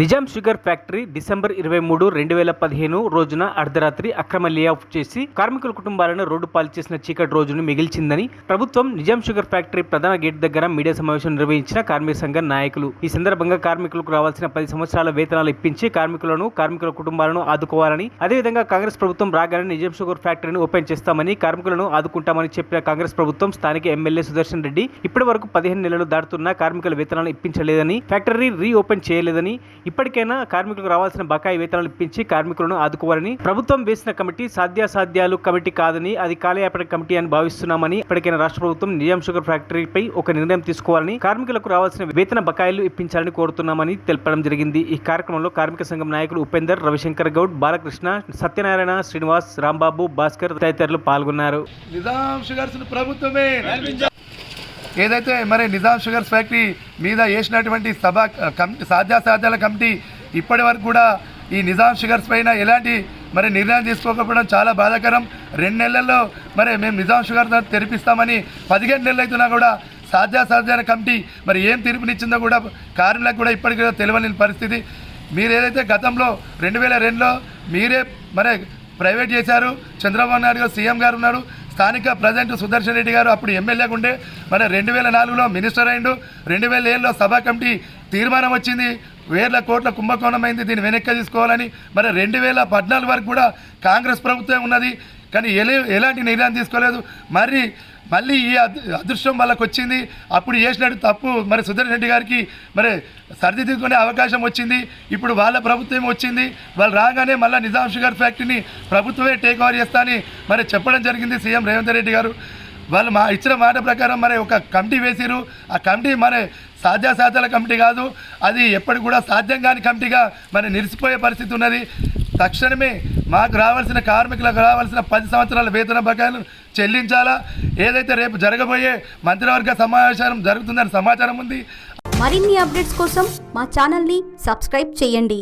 Nizam sugar factory December 23, 2015 రోజున అర్ధరాత్రి అక్రమ లేఅవుట్ చేసి కార్మికుల కుటుంబాలను రోడ్డు పాలు చేసిన చీకటి రోజును మిగిల్చిందని ప్రభుత్వం నిజాం షుగర్ ఫ్యాక్టరీ ప్రధాన గేట్ దగ్గర మీడియా సమావేశం నిర్వహించిన కార్మిక సంఘ నాయకులు ఈ సందర్భంగా కార్మికులకు రావాల్సిన 10 సంవత్సరాల వేతనాలు ఇప్పించి కార్మికుల కుటుంబాలను ఆదుకోవాలని, అదేవిధంగా కాంగ్రెస్ ప్రభుత్వం రాగానే నిజాం షుగర్ ఫ్యాక్టరీని ఓపెన్ చేస్తామని, కార్మికులను ఆదుకుంటామని చెప్పిన కాంగ్రెస్ ప్రభుత్వం స్థానిక ఎమ్మెల్యే సుదర్శన్ రెడ్డి ఇప్పటి వరకు 15 నెలలు దాటుతున్నా కార్మికుల వేతనాలు ఇప్పించలేదని, ఫ్యాక్టరీ రీఓపెన్ చేయలేదని, ఇప్పటికైనా కార్మికులకు రావాల్సిన బకాయి వేతనాలు ఇప్పించి కార్మికులను ఆదుకోవాలని, ప్రభుత్వం వేసిన కమిటీ సాధ్యాసాధ్యాలు కమిటీ కాదని అది కాలయాపన కమిటీ అని భావిస్తున్నామని, ఇప్పటికైనా రాష్ట్ర ప్రభుత్వం నిజాం షుగర్ ఫ్యాక్టరీపై ఒక నిర్ణయం తీసుకోవాలని, కార్మికులకు రావాల్సిన వేతన బకాయిలు ఇప్పించాలని కోరుతున్నామని తెలపడం జరిగింది. ఈ కార్యక్రమంలో కార్మిక సంఘం నాయకులు ఉపేందర్, రవిశంకర్ గౌడ్, బాలకృష్ణ, సత్యనారాయణ, శ్రీనివాస్, రాంబాబు, భాస్కర్ తదితరులు పాల్గొన్నారు. నిజాం షుగర్స్ ప్రభుత్వమే ఏదైతే మరి నిజాం షుగర్స్ ఫ్యాక్టరీ మీద వేసినటువంటి సాధ్యాసాధ్యాల కమిటీ ఇప్పటి వరకు కూడా ఈ నిజాం షుగర్స్ పైన ఎలాంటి మరి నిర్ణయం తీసుకోకపోవడం చాలా బాధాకరం. 2 నెలల్లో మరి మేము నిజాం షుగర్ తెరిపిస్తామని 15 నెలలు అవుతున్నా కూడా సాధ్యాసాధ్యాల కమిటీ మరి ఏం తీర్పునిచ్చిందో కూడా కార్మికులకు కూడా ఇప్పటికీ తెలియని పరిస్థితి. మీరు ఏదైతే గతంలో 2002లో మీరే మరి ప్రైవేట్ చేశారు, చంద్రబాబు నాయుడు గారు సీఎం గారు ఉన్నారు, స్థానిక ప్రజెంట్ సుదర్శన్ రెడ్డి గారు అప్పుడు ఎమ్మెల్యేగా ఉండే, మరి 2004లో మినిస్టర్ అయిండు, 2007లో సభా కమిటీ తీర్మానం వచ్చింది, వేల కోట్ల కుంభకోణం అయింది, దీన్ని వెనక్కి తీసుకోవాలని. మరి 2014 వరకు కూడా కాంగ్రెస్ ప్రభుత్వం ఉన్నది, కానీ ఎలాంటి నిర్ణయం తీసుకోలేదు. మళ్ళీ ఈ అదృష్టం వాళ్ళకి వచ్చింది. అప్పుడు చేసినట్టు తప్పు మరి సుదర్శన్ రెడ్డి గారికి మరి సరిదిద్దుకునే అవకాశం వచ్చింది. ఇప్పుడు వాళ్ళ ప్రభుత్వం వచ్చింది, వాళ్ళు రాగానే మళ్ళీ నిజాం షుగర్ ఫ్యాక్టరీని ప్రభుత్వమే టేక్ ఓవర్ చేస్తా అని మరి చెప్పడం జరిగింది సీఎం రేవంత్ రెడ్డి గారు. వాళ్ళు ఇచ్చిన మాట ప్రకారం మరి ఒక కమిటీ వేసిరు. ఆ కమిటీ మరి సాధ్యాసాధ్యాల కమిటీ కాదు, అది ఎప్పటికి కూడా సాధ్యం కాని కమిటీగా మరి నిలిచిపోయే పరిస్థితి ఉన్నది. తక్షణమే మాకు రావాల్సిన కార్మికులకు రావాల్సిన 10 సంవత్సరాల వేతన బకాయిలు చెల్లించాలా. ఏదైతే రేపు జరగబోయే మంత్రివర్గ సమావేశం జరుగుతుందని సమాచారం ఉంది. మరిన్ని అప్డేట్స్ కోసం మా ఛానల్ని సబ్స్క్రైబ్ చేయండి.